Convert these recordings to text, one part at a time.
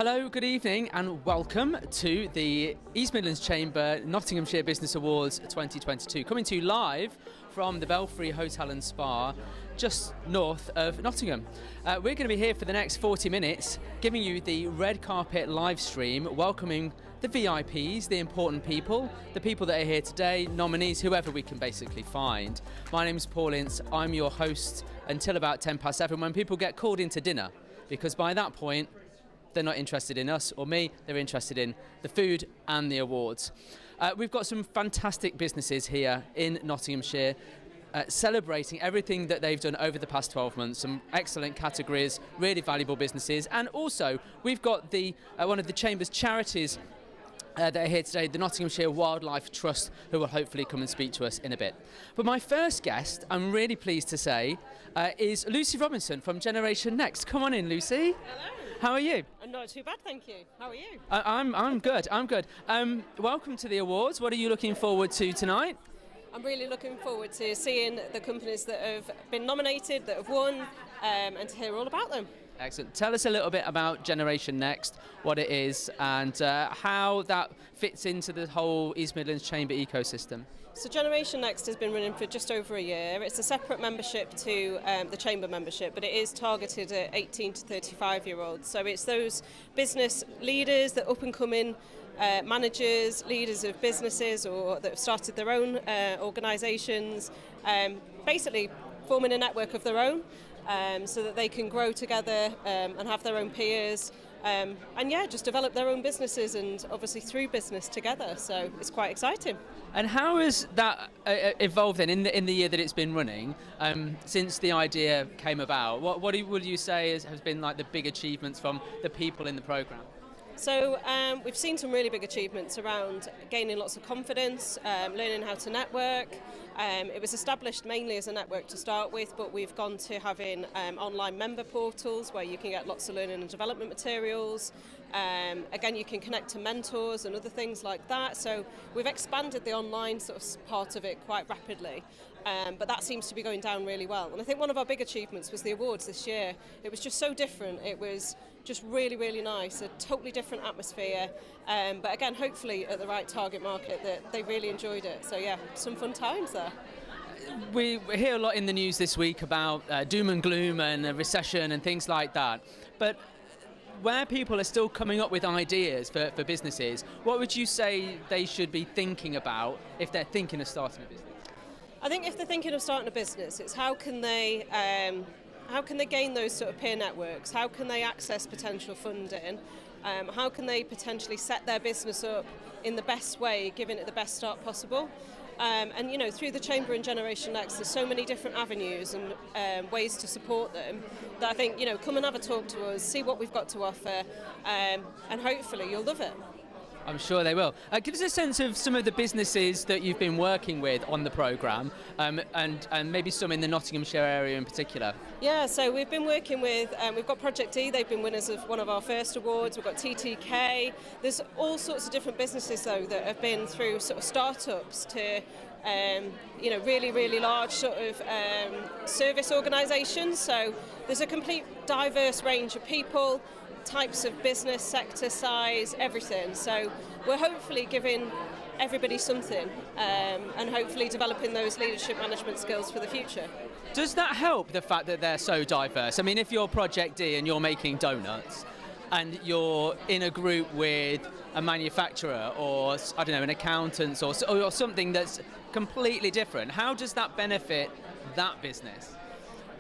Hello, good evening and welcome to the East Midlands Chamber Nottinghamshire Business Awards 2022, coming to you live from the Belfry Hotel and Spa just north of Nottingham. We're going to be here for the next 40 minutes giving you the red carpet live stream, welcoming the VIPs, the important people, the people that are here today, nominees, whoever we can basically find. My name's Paul Ince, I'm your host until about 7:10 when people get called into dinner, because by that point they're not interested in us or me, they're interested in the food and the awards. We've got some fantastic businesses here in Nottinghamshire celebrating everything that they've done over the past 12 months, some excellent categories, really valuable businesses, and also we've got the one of the Chamber's charities that are here today, the Nottinghamshire Wildlife Trust, who will hopefully come and speak to us in a bit. But my first guest, I'm really pleased to say, is Lucy Robinson from Generation Next. Come on in, Lucy. Hello. How are you? I'm not too bad, thank you. How are you? I'm good. Welcome to the awards. What are you looking forward to tonight? I'm really looking forward to seeing the companies that have been nominated, that have won, and to hear all about them. Excellent. Tell us a little bit about Generation Next, what it is, and how that fits into the whole East Midlands Chamber ecosystem. So Generation Next has been running for just over a year. It's a separate membership to the Chamber membership, but it is targeted at 18 to 35-year-olds. So it's those business leaders, the up-and-coming managers, leaders of businesses or that have started their own organisations, basically forming a network of their own. So that they can grow together and have their own peers and just develop their own businesses and obviously through business together. So it's quite exciting. And how has that evolved then in the year that it's been running since the idea came about? What would you say has been like the big achievements from the people in the programme? So we've seen some really big achievements around gaining lots of confidence, learning how to network. It was established mainly as a network to start with, but we've gone to having online member portals where you can get lots of learning and development materials. Again, you can connect to mentors and other things like that. So we've expanded the online sort of part of it quite rapidly. But that seems to be going down really well. And I think one of our big achievements was the awards this year. It was just so different. It was just really, really nice, a totally different atmosphere. But again, hopefully at the right target market that they really enjoyed it. So yeah, some fun times there. We hear a lot in the news this week about doom and gloom and a recession and things like that. But where people are still coming up with ideas for businesses, what would you say they should be thinking about if they're thinking of starting a business? I think if they're thinking of starting a business, it's how can they gain those sort of peer networks? How can they access potential funding? How can they potentially set their business up in the best way, giving it the best start possible? And you know, through the Chamber and Generation Next, there's so many different avenues and ways to support them that I think, you know, come and have a talk to us, see what we've got to offer, and hopefully you'll love it. I'm sure they will. Give us a sense of some of the businesses that you've been working with on the programme, and maybe some in the Nottinghamshire area in particular. Yeah, so we've been working with, we've got Project E, they've been winners of one of our first awards, we've got TTK, there's all sorts of different businesses though that have been through sort of startups to really, really large sort of service organisations. So there's a complete diverse range of people, types of business, sector, size, everything. So we're hopefully giving everybody something and hopefully developing those leadership management skills for the future. Does that help, the fact that they're so diverse? I mean, if you're Project D and you're making donuts and you're in a group with a manufacturer or, I don't know, an accountant or something that's completely different, how does that benefit that business?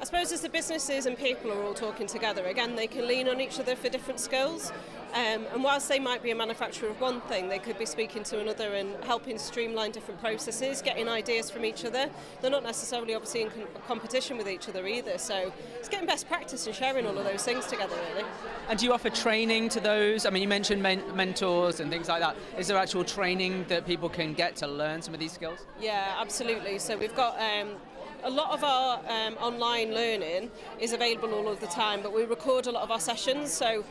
I suppose as the businesses and people are all talking together, again, they can lean on each other for different skills. And whilst they might be a manufacturer of one thing, they could be speaking to another and helping streamline different processes, getting ideas from each other. They're not necessarily obviously in competition with each other either. So it's getting best practice and sharing all of those things together, really. And do you offer training to those? I mean, you mentioned mentors and things like that. Is there actual training that people can get to learn some of these skills? Yeah, absolutely. So we've got a lot of our online learning is available all of the time, but we record a lot of our sessions. So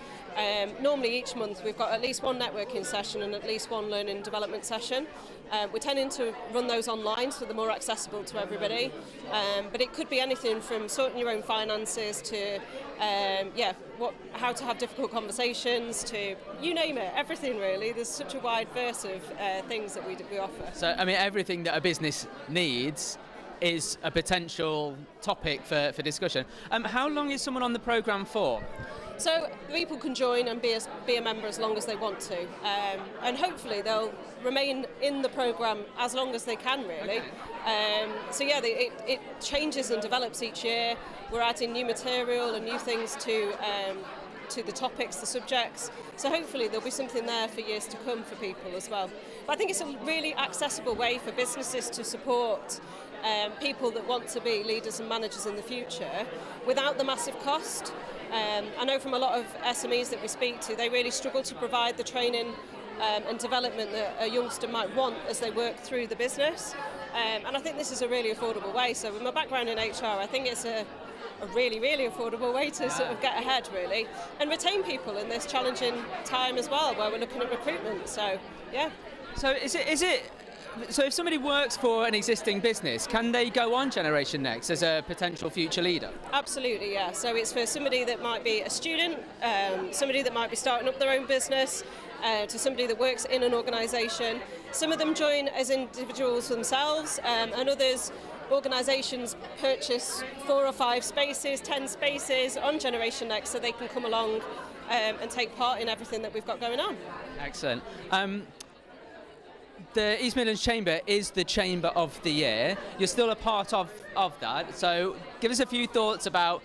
normally each month we've got at least one networking session and at least one learning and development session. We're tending to run those online so they're more accessible to everybody. But it could be anything from sorting your own finances to how to have difficult conversations to you name it, everything really. There's such a wide verse of things that we offer. So, I mean, everything that a business needs is a potential topic for discussion. How long is someone on the programme for? So people can join and be a member as long as they want to, and hopefully they'll remain in the programme as long as they can, really. It changes and develops each year. We're adding new material and new things to the topics, the subjects. So hopefully there'll be something there for years to come for people as well. But I think it's a really accessible way for businesses to support people that want to be leaders and managers in the future without the massive cost. I know from a lot of SMEs that we speak to, they really struggle to provide the training and development that a youngster might want as they work through the business. And I think this is a really affordable way. So with my background in HR, I think it's a really, really affordable way to sort of get ahead, really, and retain people in this challenging time as well, where we're looking at recruitment. So, yeah. So So if somebody works for an existing business, can they go on Generation Next as a potential future leader? Absolutely, yeah. So it's for somebody that might be a student, somebody that might be starting up their own business, to somebody that works in an organisation. Some of them join as individuals themselves, and others, organisations purchase 4 or 5 spaces, 10 spaces on Generation Next so they can come along and take part in everything that we've got going on. Excellent. The East Midlands Chamber is the Chamber of the Year. You're still a part of that, so give us a few thoughts about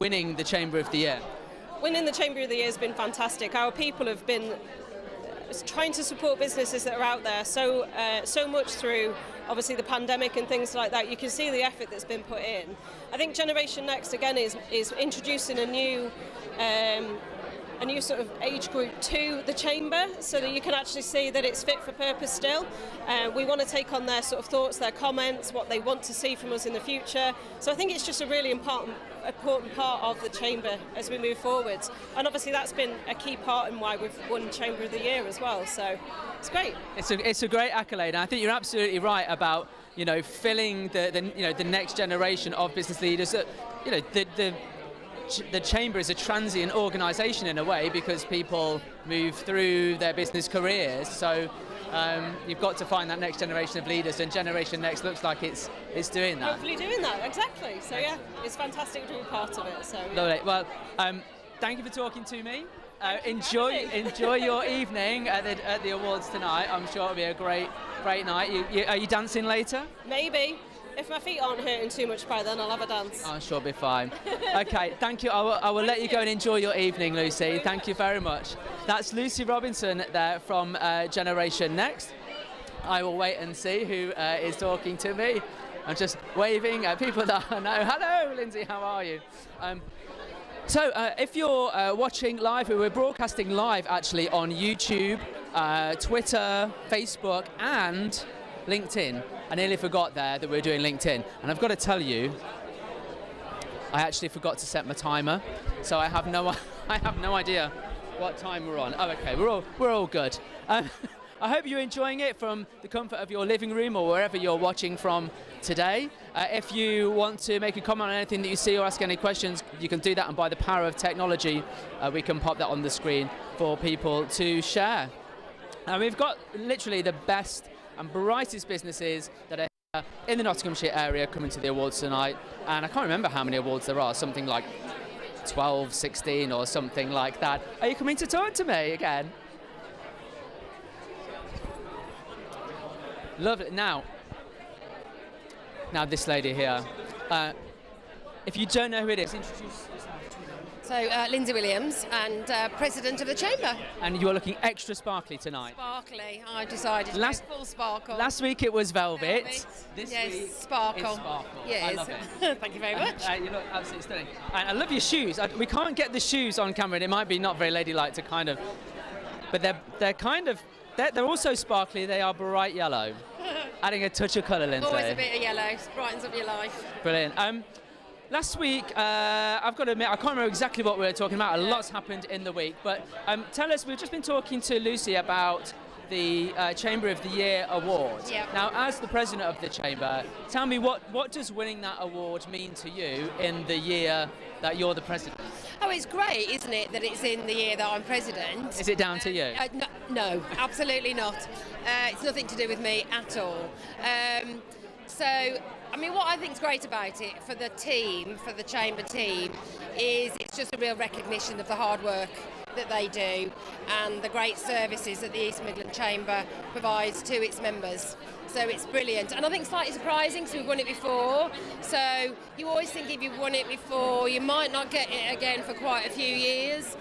winning the Chamber of the Year. Winning the Chamber of the Year has been fantastic. Our people have been trying to support businesses that are out there so much through obviously the pandemic and things like that. You can see the effort that's been put in. I think Generation Next again is introducing a new sort of age group to the Chamber so that you can actually see that it's fit for purpose still. We want to take on their sort of thoughts, their comments, what they want to see from us in the future. So I think it's just a really important part of the Chamber as we move forward. And obviously that's been a key part in why we've won Chamber of the Year as well. So it's great. It's a great accolade. And I think you're absolutely right about filling the next generation of business leaders. The Chamber is a transient organisation in a way because people move through their business careers. So you've got to find that next generation of leaders, and Generation Next looks like it's doing that. Hopefully doing that, exactly. So yeah, it's fantastic to be part of it. So yeah. Lovely. Well, thank you for talking to me. Enjoy your evening at the awards tonight. I'm sure it'll be a great night. Are you dancing later? Maybe. If my feet aren't hurting too much by then, I'll have a dance. I'm sure it'll be fine. Okay, thank you. I will let you go and enjoy your evening, Lucy. Thank you very much. That's Lucy Robinson there from Generation Next. I will wait and see who is talking to me. I'm just waving at people that I know. Hello, Lindsay, how are you? So if you're watching live, we're broadcasting live actually on YouTube, Twitter, Facebook and LinkedIn. I nearly forgot there that we're doing LinkedIn, and I've got to tell you, I actually forgot to set my timer, so I have no idea what time we're on. Oh, okay, we're all good. I hope you're enjoying it from the comfort of your living room or wherever you're watching from today. If you want to make a comment on anything that you see or ask any questions, you can do that, and by the power of technology, we can pop that on the screen for people to share. And we've got literally the best and brightest businesses that are here in the Nottinghamshire area coming to the awards tonight. And I can't remember how many awards there are, something like 12, 16 or something like that. Are you coming to talk to me again? Lovely. Now this lady here. If you don't know who it is, introduce yourself to them. So, Lindsay Williams, and President of the Chamber. And you are looking extra sparkly tonight. Sparkly, I decided to go full sparkle. Last week it was velvet. This week sparkle. It's sparkle. Yes. I love it. Thank you very much. You look absolutely stunning. And I love your shoes. We can't get the shoes on camera, and it might be not very ladylike to kind of... But they're also sparkly. They are bright yellow. Adding a touch of colour, Lindsay. Always a bit of yellow, brightens up your life. Brilliant. Last week, I've got to admit, I can't remember exactly what we were talking about. A lot's happened in the week. But tell us, we've just been talking to Lucy about the Chamber of the Year award. Yep. Now, as the president of the Chamber, tell me what does winning that award mean to you in the year that you're the president? Oh, it's great, isn't it, that it's in the year that I'm president? Is it down to you? No, absolutely not. It's nothing to do with me at all. So, I mean, what I think is great about it for the team, for the Chamber team, is it's just a real recognition of the hard work that they do and the great services that the East Midlands Chamber provides to its members. So it's brilliant, and I think slightly surprising because we've won it before. So you always think if you've won it before, you might not get it again for quite a few years.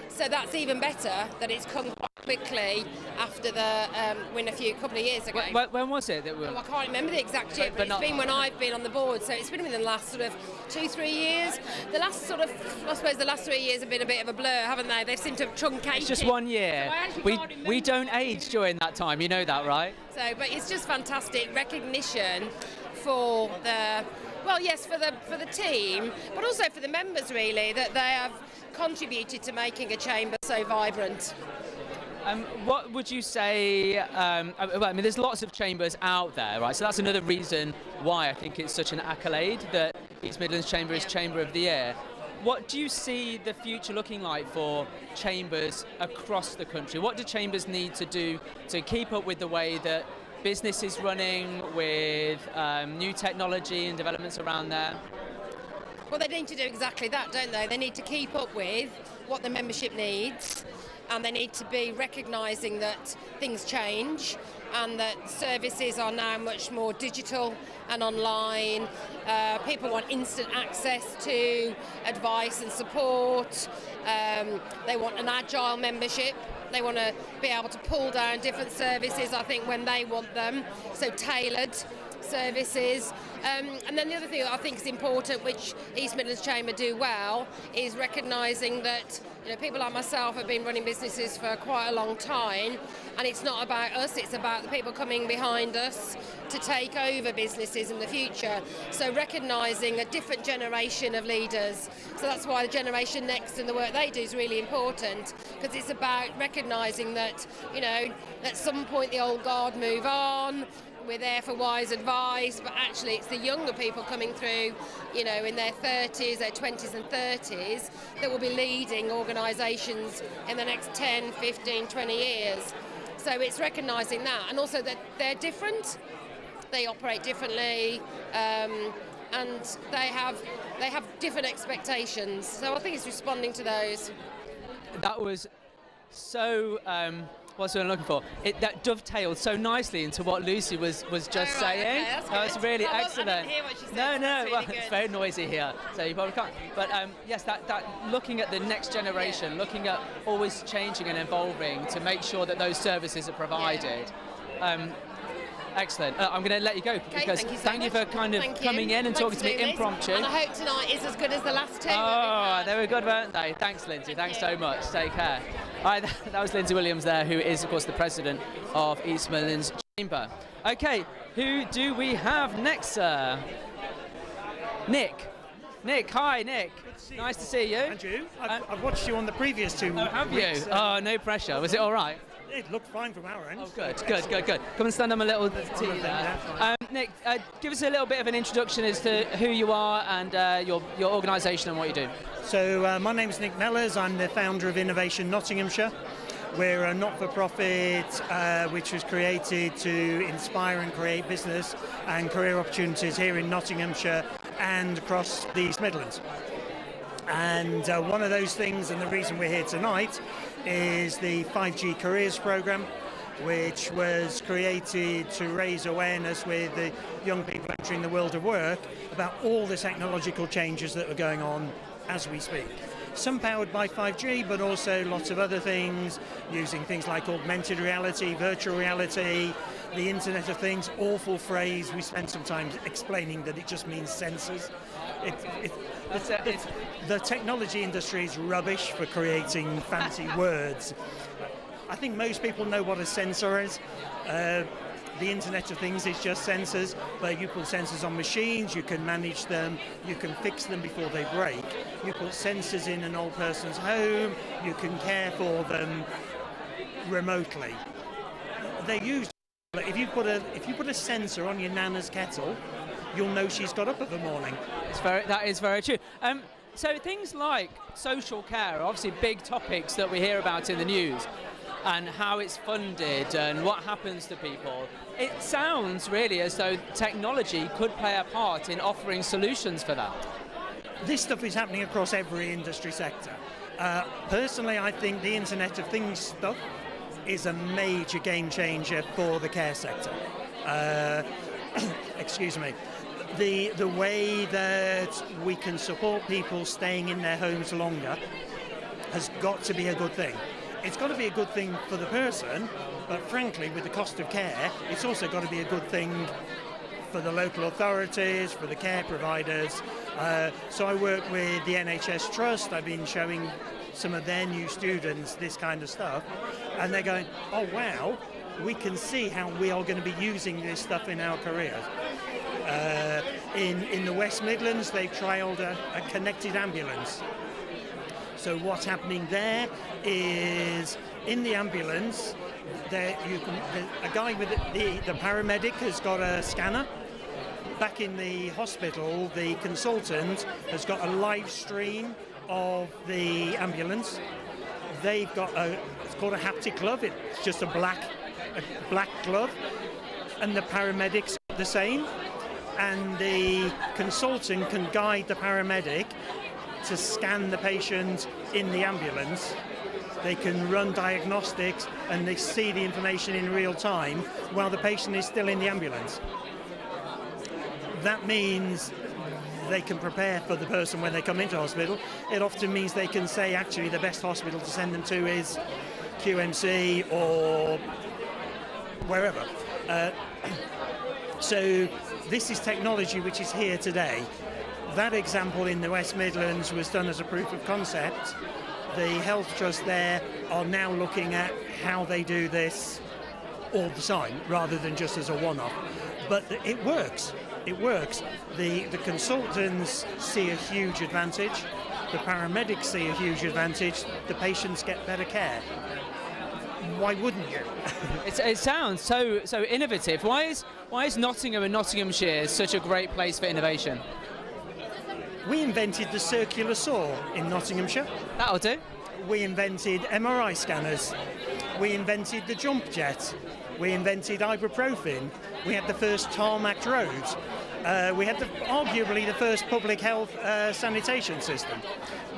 So that's even better that it's come quite quickly after the win a couple of years ago. When was it that we won? I can't remember the exact year, but it's been when I've been on the board, so it's been within the last sort of 2-3 years. The last sort of, I suppose the last 3 years have been a bit of a blur, haven't they? They seem to have truncated. It's just 1 year. So we don't age during that time, you know that, right? So, but it's just fantastic recognition for the, well, yes, for the team, but also for the members, really, that they have contributed to making a chamber so vibrant. What would you say, well, I mean, there's lots of chambers out there, right? So that's another reason why I think it's such an accolade that East Midlands Chamber is Chamber of the Year. What do you see the future looking like for chambers across the country? What do chambers need to do to keep up with the way that business is running, with new technology and developments around there? Well, they need to do exactly that, don't they? They need to keep up with what the membership needs, and they need to be recognising that things change and that services are now much more digital and online. People want instant access to advice and support. They want an agile membership. They want to be able to pull down different services, I think, when they want them, so tailored services. And then the other thing that I think is important, which East Midlands Chamber do well, is recognising that people like myself have been running businesses for quite a long time, and it's not about us, it's about the people coming behind us to take over businesses in the future. So recognising a different generation of leaders. So that's why the Generation Next and the work they do is really important, because it's about recognising that, at some point the old guard move on. We're there for wise advice, but actually it's the younger people coming through, in their 30s, their 20s and 30s, that will be leading organisations in the next 10, 15, 20 years. So it's recognising that, and also that they're different, they operate differently, and they have different expectations. So I think it's responding to those. That was so... what's what I'm looking for? That dovetailed so nicely into what Lucy was just saying. Okay, that's that was really excellent. I didn't hear what she said. No, Really well, good. it's very noisy here, so you probably can't. But yes, that looking at the next generation, looking at always changing and evolving to make sure that those services are provided. Excellent. I'm going to let you go because thank you for kind of coming in and talking to me impromptu. And I hope tonight is as good as the last two. Oh, they were good, weren't they? Thanks, Lindsay. Thanks so much. Take care. All right, that was Lindsay Williams there, who is, of course, the president of East Midlands Chamber. Okay, who do we have next, sir? Nick. Nick, hi, Nick. Nice to see you. And you? I've watched you on the previous two. Oh, have you? weeks, Oh, no pressure. Was it all right? It looked fine from our end. Oh, good. Come and stand on a little tea there. Nick, give us a little bit of an introduction as to who you are and your organisation and what you do. So my name is Nick Mellors. I'm the founder of Innovation Nottinghamshire. We're a not-for-profit which was created to inspire and create business and career opportunities here in Nottinghamshire and across the East Midlands. And one of those things, and the reason we're here tonight, is the 5G Careers Programme, which was created to raise awareness with the young people entering the world of work about all the technological changes that are going on as we speak. Some powered by 5G, but also lots of other things, using things like augmented reality, virtual reality, the Internet of Things, awful phrase. We spent some time explaining that it just means sensors. The technology industry is rubbish for creating fancy words. I think most people know what a sensor is. the Internet of Things is just sensors, but you put sensors on machines, you can manage them, you can fix them before they break. You put sensors in an old person's home, you can care for them remotely. They use. If you put a sensor on your nana's kettle, you'll know she's got up in the morning. That is very true. So things like social care are obviously big topics that we hear about in the news, and how it's funded and what happens to people. It sounds really as though technology could play a part in offering solutions for that. This stuff is happening across every industry sector. Personally, I think the Internet of Things stuff is a major game changer for the care sector. Excuse me. The way that we can support people staying in their homes longer has got to be a good thing. It's got to be a good thing for the person, but frankly, with the cost of care, it's also got to be a good thing for the local authorities, for the care providers. So I work with the NHS Trust. I've been showing some of their new students this kind of stuff, and they're going, oh wow, we can see how we are going to be using this stuff in our careers. In the West Midlands, they've trialled a connected ambulance. So what's happening there is, in the ambulance, a guy with the paramedic has got a scanner. Back in the hospital, the consultant has got a live stream of the ambulance. They've got it's called a haptic glove. It's just a black glove, and the paramedics the same. And the consultant can guide the paramedic to scan the patient in the ambulance. They can run diagnostics and they see the information in real time while the patient is still in the ambulance. That means they can prepare for the person when they come into hospital. It often means they can say, actually, the best hospital to send them to is QMC or wherever. So this is technology which is here today. That example in the West Midlands was done as a proof of concept. The Health Trust there are now looking at how they do this all the time, rather than just as a one-off. But it works. It works. The consultants see a huge advantage. The paramedics see a huge advantage. The patients get better care. Why wouldn't you? It sounds so innovative. Why is Nottingham and Nottinghamshire such a great place for innovation? We invented the circular saw in Nottinghamshire. That'll do. We invented MRI scanners. We invented the jump jet. We invented ibuprofen. We had the first tarmac roads. We had arguably the first public health sanitation system.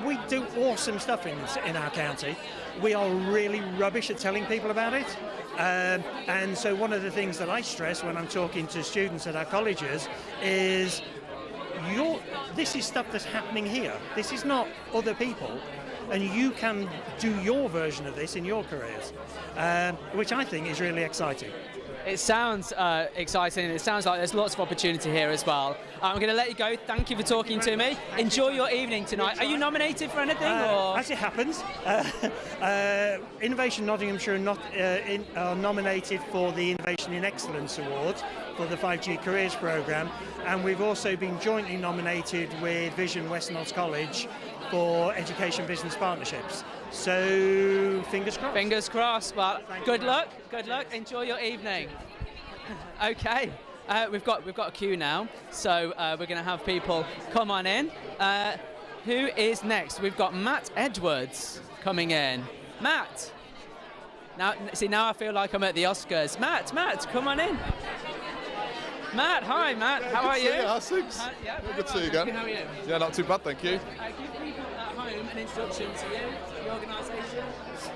We do awesome stuff in our county. We are really rubbish at telling people about it. And so one of the things that I stress when I'm talking to students at our colleges is this is stuff that's happening here. This is not other people. And you can do your version of this in your careers, which I think is really exciting. It sounds exciting, and it sounds like there's lots of opportunity here as well. I'm going to let you go. Thank you for talking to me. Enjoy your evening tonight. Are you nominated for anything? As it happens, Innovation Nottinghamshire are nominated for the Innovation in Excellence Award for the 5G Careers Programme, and we've also been jointly nominated with Vision West Notts College for Education Business Partnerships. So, fingers crossed. Fingers crossed. Well, good luck. Good luck. Enjoy your evening. Okay. We've got a queue now, so we're going to have people come on in. Who is next? We've got Matt Edwards coming in. Matt. Now I feel like I'm at the Oscars. Matt, come on in. Matt, hi, Matt. How are you? How's things? Good to see you again. How are you? Yeah, not too bad, thank you. Give people at home an introduction to you, your organisation.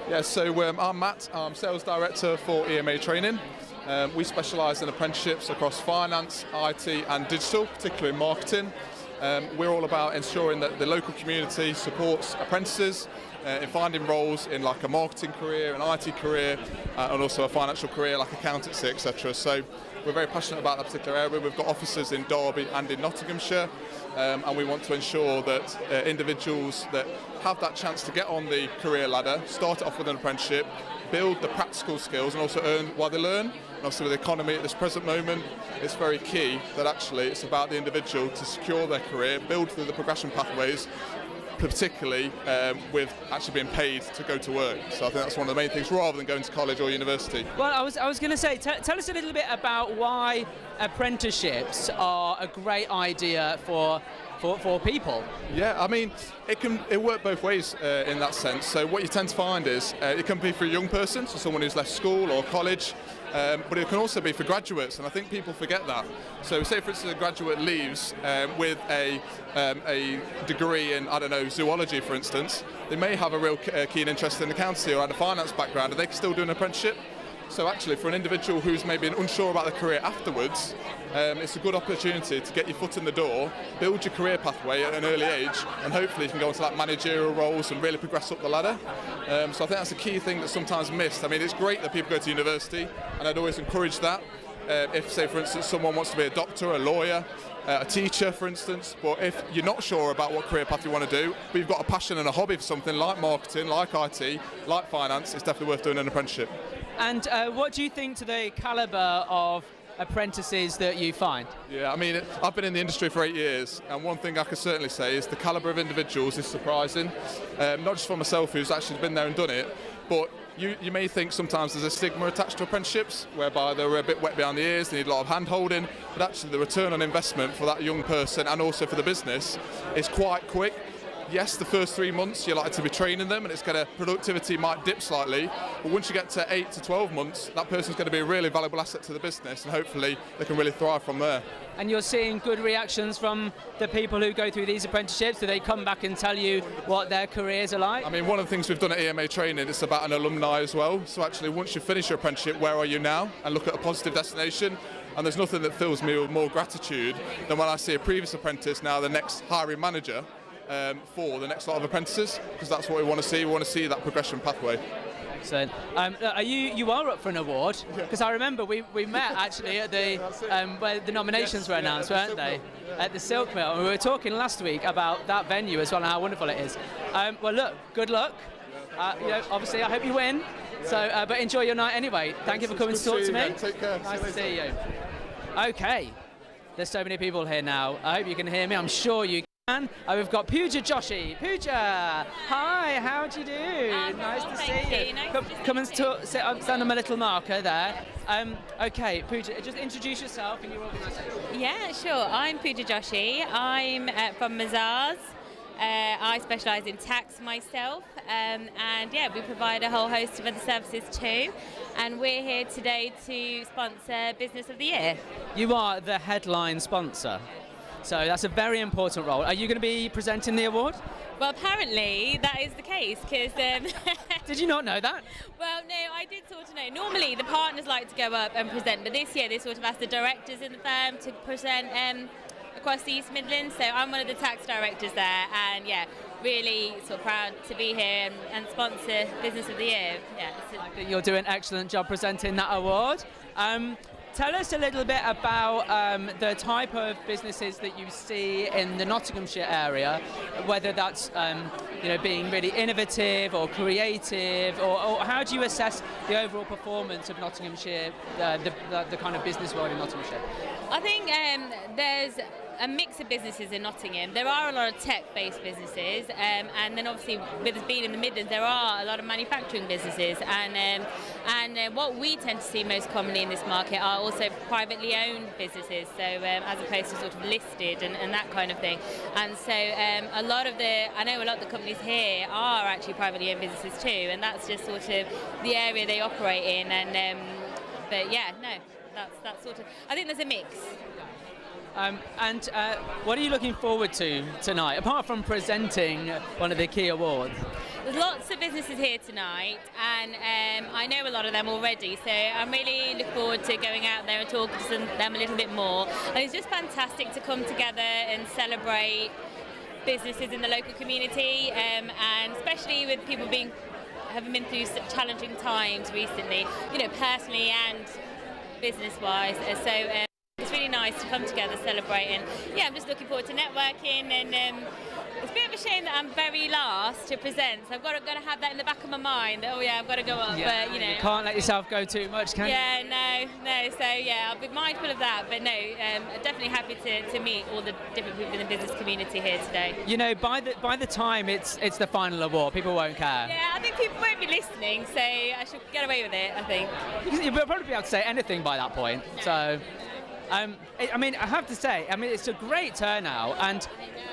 Yeah, so I'm Matt. I'm Sales Director for EMA Training. We specialise in apprenticeships across finance, IT and digital, particularly in marketing. We're all about ensuring that the local community supports apprentices in finding roles in like a marketing career, an IT career, and also a financial career like accountancy, etc. So We're very passionate about that particular area. We've got offices in Derby and in Nottinghamshire, and we want to ensure that individuals that have that chance to get on the career ladder, start off with an apprenticeship, build the practical skills and also earn while they learn. And obviously with the economy at this present moment, it's very key that actually it's about the individual to secure their career, build through the progression pathways, particularly with actually being paid to go to work. So I think that's one of the main things, rather than going to college or university. Well, I was going to say, tell us a little bit about why apprenticeships are a great idea for people. Yeah, I mean, it works both ways in that sense. So what you tend to find is it can be for a young person, so someone who's left school or college, but it can also be for graduates, and I think people forget that. So say for instance a graduate leaves with a degree in, I don't know, zoology for instance, they may have a real keen interest in accountancy or had a finance background, and they can still do an apprenticeship. So actually for an individual who's maybe unsure about their career afterwards, it's a good opportunity to get your foot in the door, build your career pathway at an early age, and hopefully you can go into like managerial roles and really progress up the ladder. So I think that's a key thing that's sometimes missed. I mean, it's great that people go to university, and I'd always encourage that. If, say, for instance, someone wants to be a doctor, a lawyer, a teacher, for instance, but if you're not sure about what career path you want to do, but you've got a passion and a hobby for something like marketing, like IT, like finance, it's definitely worth doing an apprenticeship. And what do you think to the calibre of apprentices that you find? Yeah, I mean, I've been in the industry for 8 years, and one thing I can certainly say is the calibre of individuals is surprising. Not just for myself, who's actually been there and done it, but you may think sometimes there's a stigma attached to apprenticeships, whereby they're a bit wet behind the ears, they need a lot of hand-holding, but actually the return on investment for that young person and also for the business is quite quick. Yes, the first 3 months you're likely to be training them, and it's going to, productivity might dip slightly, but once you get to 8 to 12 months, that person's going to be a really valuable asset to the business, and hopefully they can really thrive from there. And you're seeing good reactions from the people who go through these apprenticeships? Do they come back and tell you what their careers are like? I mean, one of the things we've done at EMA training is about an alumni as well. So actually, once you finish your apprenticeship, where are you now? And look at a positive destination. And there's nothing that fills me with more gratitude than when I see a previous apprentice now the next hiring manager for the next lot of apprentices, because that's what we want to see. We want to see that progression pathway. Excellent. You are up for an award, because I remember we met actually at the where the nominations were announced, weren't they? At the Silk Mill, and we were talking last week about that venue as well and how wonderful it is. Well, look, good luck. Obviously, I hope you win. So, but enjoy your night anyway. Thank you for coming to talk to me. Take care. Nice to see you. Okay, there's so many people here now. I hope you can hear me. I'm sure you can. We've got Pooja Joshi. Pooja, hi, how do you do? Nice to see you. Come and stand on my little marker there. Okay, Pooja, just introduce yourself and your organisation. Yeah, sure. I'm Pooja Joshi. I'm from Mazars. I specialise in tax myself, and yeah, we provide a whole host of other services too. And we're here today to sponsor Business of the Year. You are the headline sponsor, so that's a very important role. Are you going to be presenting the award? Well, apparently that is the case, because... Did you not know that? Well, no, I did sort of know. Normally the partners like to go up and present, but this year they sort of asked the directors in the firm to present across the East Midlands, so I'm one of the tax directors there, and yeah, really sort of proud to be here and sponsor Business of the Year. Yeah, you're doing an excellent job presenting that award. Tell us a little bit about the type of businesses that you see in the Nottinghamshire area, whether that's being really innovative or creative, or how do you assess the overall performance of Nottinghamshire, the kind of business world in Nottinghamshire? I think there's a mix of businesses in Nottingham. There are a lot of tech-based businesses, and then obviously with us being in the Midlands, there are a lot of manufacturing businesses, and what we tend to see most commonly in this market are also privately owned businesses, so as opposed to sort of listed and that kind of thing. And so I know a lot of the companies here are actually privately owned businesses too, and that's just sort of the area they operate in. And but yeah, no, that's sort of, I think there's a mix. What are you looking forward to tonight, apart from presenting one of the key awards? There's lots of businesses here tonight, and I know a lot of them already, so I'm really looking forward to going out there and talking to them a little bit more. And it's just fantastic to come together and celebrate businesses in the local community, and especially with people having been through such challenging times recently, personally and business-wise. So it's really nice to come together, celebrate, and yeah, I'm just looking forward to networking. And it's a bit of a shame that I'm very last to present, so I've got to have that in the back of my mind. Oh yeah, I've got to go up, Yeah, but you know. You can't let yourself go too much, can you? Yeah, no. So yeah, I'll be mindful of that. But no, definitely happy to meet all the different people in the business community here today. You know, by the time it's the final award, people won't care. Yeah, I think people won't be listening, so I should get away with it, I think. You'll probably be able to say anything by that point. No. So, I mean, I have to say, it's a great turnout, and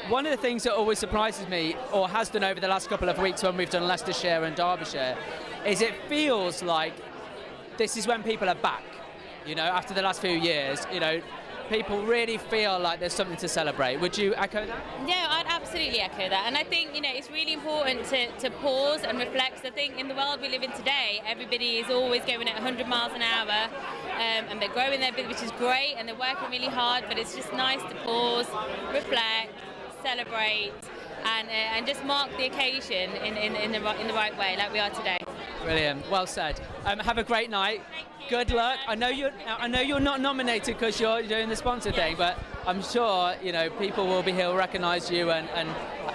one of the things that always surprises me, or has done over the last couple of weeks when we've done Leicestershire and Derbyshire, is it feels like this is when people are back. You know, after the last few years, you know, people really feel like there's something to celebrate. Would you echo that? Yeah, I'd absolutely echo that. And I think, you know, it's really important to pause and reflect. I think in the world we live in today, everybody is always going at 100 miles an hour, and they're growing their business, which is great, and they're working really hard, but it's just nice to pause, reflect, celebrate, and just mark the occasion in the right way, like we are today. Brilliant. Well said. Have a great night. Good luck. I know you're not nominated because you're doing the sponsor thing, but I'm sure you know people will be here, will recognise you, and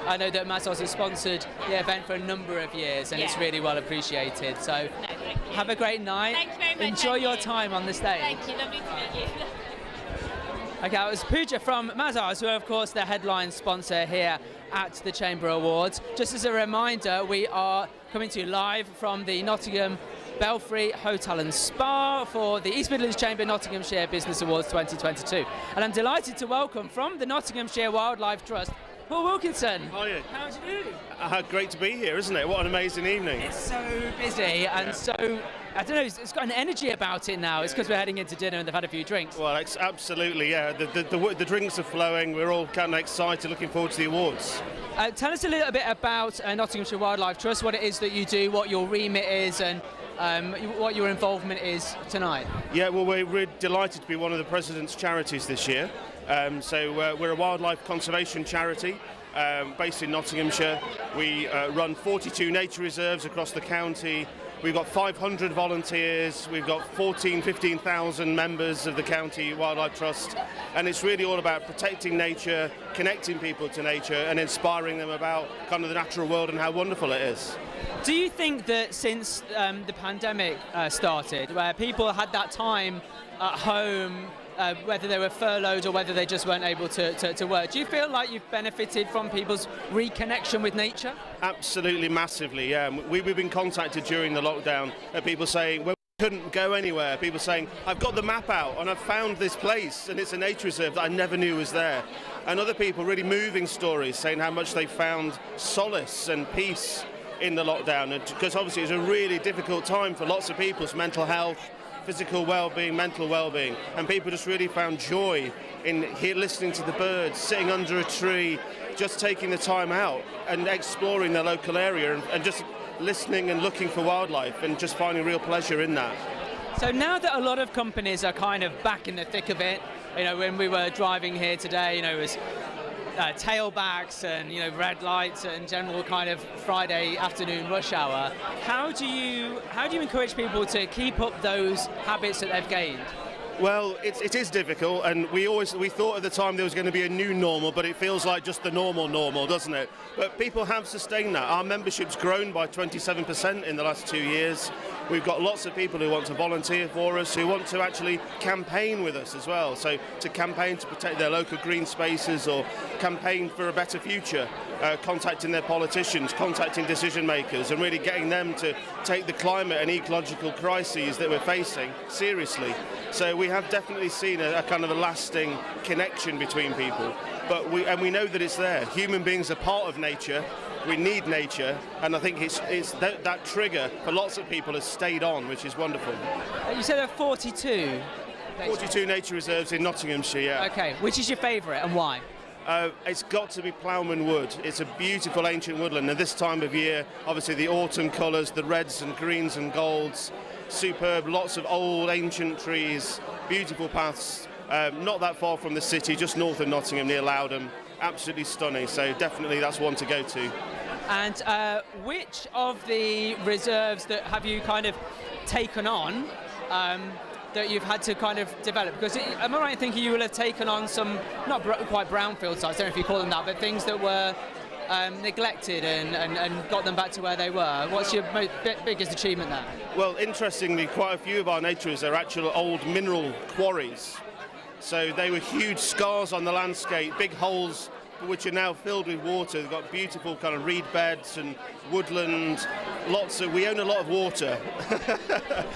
I know that Mazars has sponsored the event for a number of years, and it's really well appreciated. So have a great night. Thank you very much. Enjoy your time on the stage. Thank you. Lovely to meet you. Okay, that was Pooja from Mazars, who are of course the headline sponsor here at the Chamber Awards. Just as a reminder, we are coming to you live from the Nottingham Belfry Hotel and Spa for the East Midlands Chamber Nottinghamshire Business Awards 2022. And I'm delighted to welcome from the Nottinghamshire Wildlife Trust, Paul Wilkinson. Hiya. How do you do? Great to be here, isn't it? What an amazing evening. It's so busy and so, I don't know, it's got an energy about it now. It's because we're heading into dinner and they've had a few drinks. Well, absolutely, yeah. The drinks are flowing. We're all kind of excited, looking forward to the awards. Tell us a little bit about Nottinghamshire Wildlife Trust, what it is that you do, what your remit is, and what your involvement is tonight. Yeah, well, we're delighted to be one of the President's charities this year. We're a wildlife conservation charity based in Nottinghamshire. We run 42 nature reserves across the county. We've got 500 volunteers, we've got 15,000 members of the County Wildlife Trust, and it's really all about protecting nature, connecting people to nature, and inspiring them about kind of the natural world and how wonderful it is. Do you think that since the pandemic started, where people had that time at home, whether they were furloughed or whether they just weren't able to work, do you feel like you've benefited from people's reconnection with nature? Absolutely, massively, yeah. We've been contacted during the lockdown, people saying, well, we couldn't go anywhere. People saying, I've got the map out and I've found this place and it's a nature reserve that I never knew was there. And other people really moving stories saying how much they found solace and peace in the lockdown, and because obviously it was a really difficult time for lots of people's mental health, physical well-being, mental well-being, and people just really found joy in listening to the birds, sitting under a tree, just taking the time out and exploring their local area and just listening and looking for wildlife and just finding real pleasure in that. So now that a lot of companies are kind of back in the thick of it, you know, when we were driving here today, you know, it was tailbacks and, you know, red lights and general kind of Friday afternoon rush hour. How do you encourage people to keep up those habits that they've gained? Well, it is difficult, and we thought at the time there was going to be a new normal, but it feels like just the normal, doesn't it? But people have sustained that. Our membership's grown by 27% in the last 2 years. We've got lots of people who want to volunteer for us, who want to actually campaign with us as well. So to campaign to protect their local green spaces or campaign for a better future, contacting their politicians, contacting decision makers, and really getting them to take the climate and ecological crises that we're facing seriously. So we have definitely seen a kind of a lasting connection between people. But we know that it's there. Human beings are part of nature. We need nature, and I think it's that trigger for lots of people has stayed on, which is wonderful. You said there are 42? 42 nature reserves in Nottinghamshire, yeah. Okay, which is your favourite and why? It's got to be Ploughman Wood. It's a beautiful ancient woodland, and this time of year, obviously the autumn colours, the reds and greens and golds, superb, lots of old ancient trees, beautiful paths, not that far from the city, just north of Nottingham near Loudham. Absolutely stunning, so definitely that's one to go to. And which of the reserves that have you kind of taken on that you've had to kind of develop? Because am I right in thinking you will have taken on some, not quite brownfield sites, I don't know if you call them that, but things that were neglected and got them back to where they were? What's your biggest achievement there? Well, interestingly, quite a few of our nature reserves are actual old mineral quarries. So they were huge scars on the landscape, big holes which are now filled with water. They've got beautiful kind of reed beds and woodland. We own a lot of water.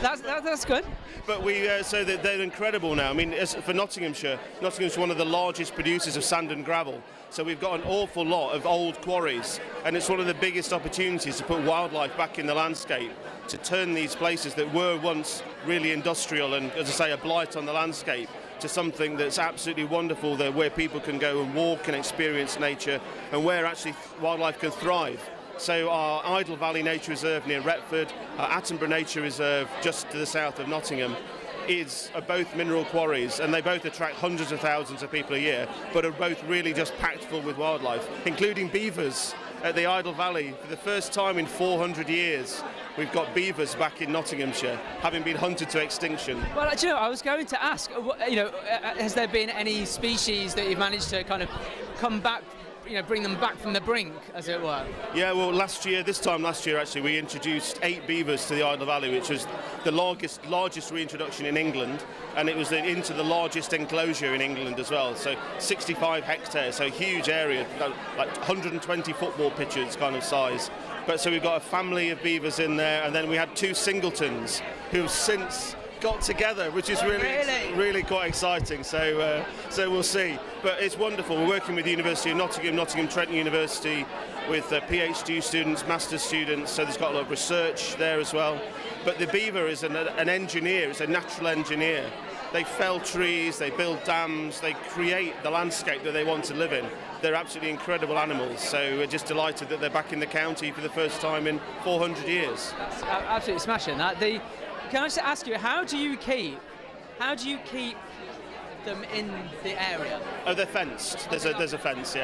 That's good. But so they're incredible now. I mean, for Nottinghamshire is one of the largest producers of sand and gravel. So we've got an awful lot of old quarries, and it's one of the biggest opportunities to put wildlife back in the landscape, to turn these places that were once really industrial and, as I say, a blight on the landscape, to something that's absolutely wonderful, where people can go and walk and experience nature, and where actually wildlife can thrive. So our Idle Valley Nature Reserve near Retford, our Attenborough Nature Reserve just to the south of Nottingham, are both mineral quarries, and they both attract hundreds of thousands of people a year, but are both really just packed full with wildlife, including beavers at the Idle Valley. For the first time in 400 years, we've got beavers back in Nottinghamshire, having been hunted to extinction. Well, you know, I was going to ask, has there been any species that you've managed to kind of come back, bring them back from the brink, as it were? Yeah, well, this time last year, actually, we introduced 8 beavers to the Idle Valley, which was the largest reintroduction in England, and it was into the largest enclosure in England as well. So 65 hectares, so a huge area, like 120 football pitches kind of size. But so we've got a family of beavers in there, and then we had 2 singletons who've since got together, which is really quite exciting. So we'll see. But it's wonderful. We're working with the University of Nottingham Trent University, with PhD students, master's students. So there's got a lot of research there as well. But the beaver is an engineer. It's a natural engineer. They fell trees, they build dams, they create the landscape that they want to live in. They're absolutely incredible animals, so we're just delighted that they're back in the county for the first time in 400 years. That's absolutely smashing that. Can I just ask you, how do you keep them in the area? Oh, they're fenced. There's a fence.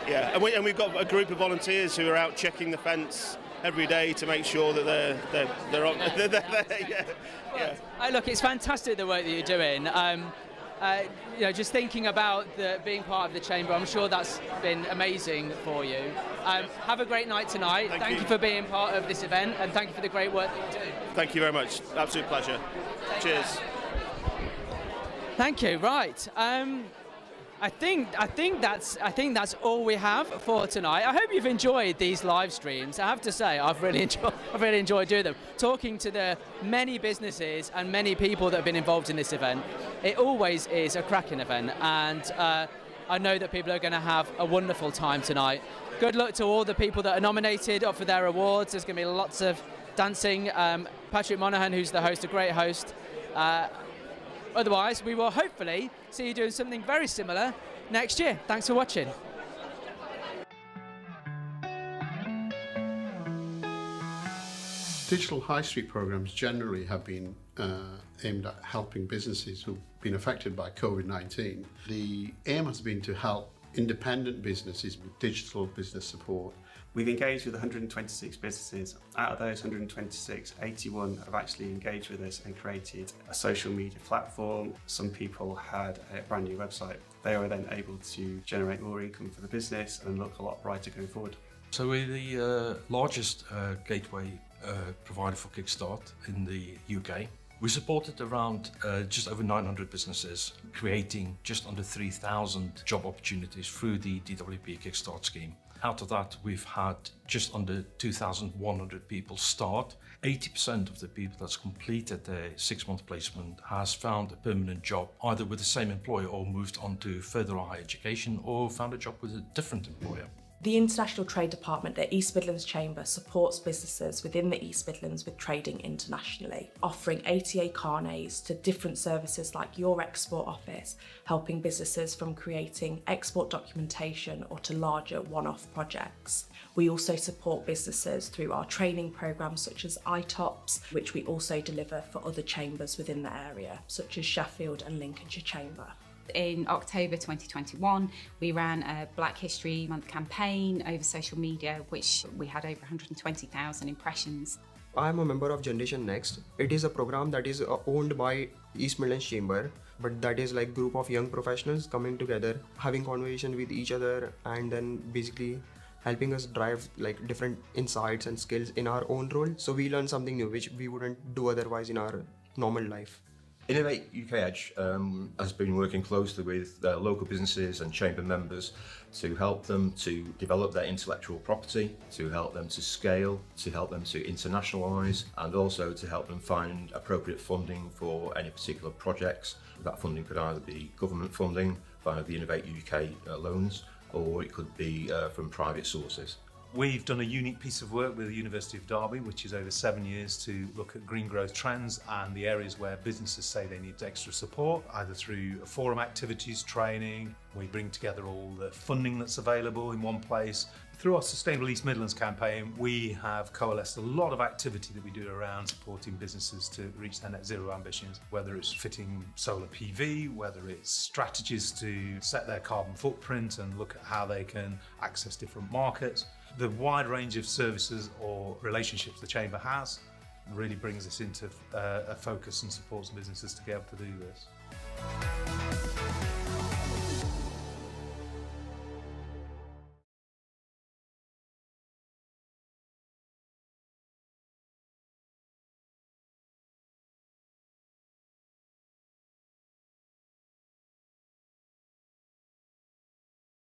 Yeah, and we've got a group of volunteers who are out checking the fence every day to make sure that they're on. They're there. Yeah. Look, it's fantastic the work that you're doing. Just thinking about being part of the chamber, I'm sure that's been amazing for you. Have a great night tonight. Thank you for being part of this event, and thank you for the great work that you do. Thank you very much. Absolute pleasure. Cheers. Thank you. Right. I think that's all we have for tonight. I hope you've enjoyed these live streams. I have to say, I've really enjoyed doing them. Talking to the many businesses and many people that have been involved in this event. It always is a cracking event, and I know that people are going to have a wonderful time tonight. Good luck to all the people that are nominated up for their awards. There's going to be lots of dancing. Patrick Monaghan, who's the host, a great host. Otherwise, we will hopefully see you doing something very similar next year. Thanks for watching. Digital high street programs generally have been aimed at helping businesses who've been affected by COVID-19. The aim has been to help independent businesses with digital business support. We've engaged with 126 businesses. Out of those 126, 81 have actually engaged with us and created a social media platform. Some people had a brand new website. They were then able to generate more income for the business and look a lot brighter going forward. So we're the largest gateway provider for Kickstart in the UK. We supported around just over 900 businesses, creating just under 3,000 job opportunities through the DWP Kickstart scheme. Out of that, we've had just under 2,100 people start. 80% of the people that's completed their 6-month placement has found a permanent job, either with the same employer or moved on to further higher education or found a job with a different employer. The International Trade Department at East Midlands Chamber supports businesses within the East Midlands with trading internationally, offering ATA carnets to different services like your export office, helping businesses from creating export documentation or to larger one-off projects. We also support businesses through our training programmes such as ITOPS, which we also deliver for other chambers within the area, such as Sheffield and Lincolnshire Chamber. In October 2021, we ran a Black History Month campaign over social media, which we had over 120,000 impressions. I'm a member of Generation Next. It is a program that is owned by East Midlands Chamber, but that is like group of young professionals coming together, having conversation with each other, and then basically helping us drive like different insights and skills in our own role. So we learn something new which we wouldn't do otherwise in our normal life. Innovate UK Edge has been working closely with local businesses and chamber members to help them to develop their intellectual property, to help them to scale, to help them to internationalise, and also to help them find appropriate funding for any particular projects. That funding could either be government funding via the Innovate UK loans, or it could be from private sources. We've done a unique piece of work with the University of Derby, which is over 7 years, to look at green growth trends and the areas where businesses say they need extra support, either through forum activities, training. We bring together all the funding that's available in one place. Through our Sustainable East Midlands campaign, we have coalesced a lot of activity that we do around supporting businesses to reach their net zero ambitions, whether it's fitting solar PV, whether it's strategies to set their carbon footprint and look at how they can access different markets. The wide range of services or relationships the Chamber has really brings us into a focus and supports businesses to be able to do this.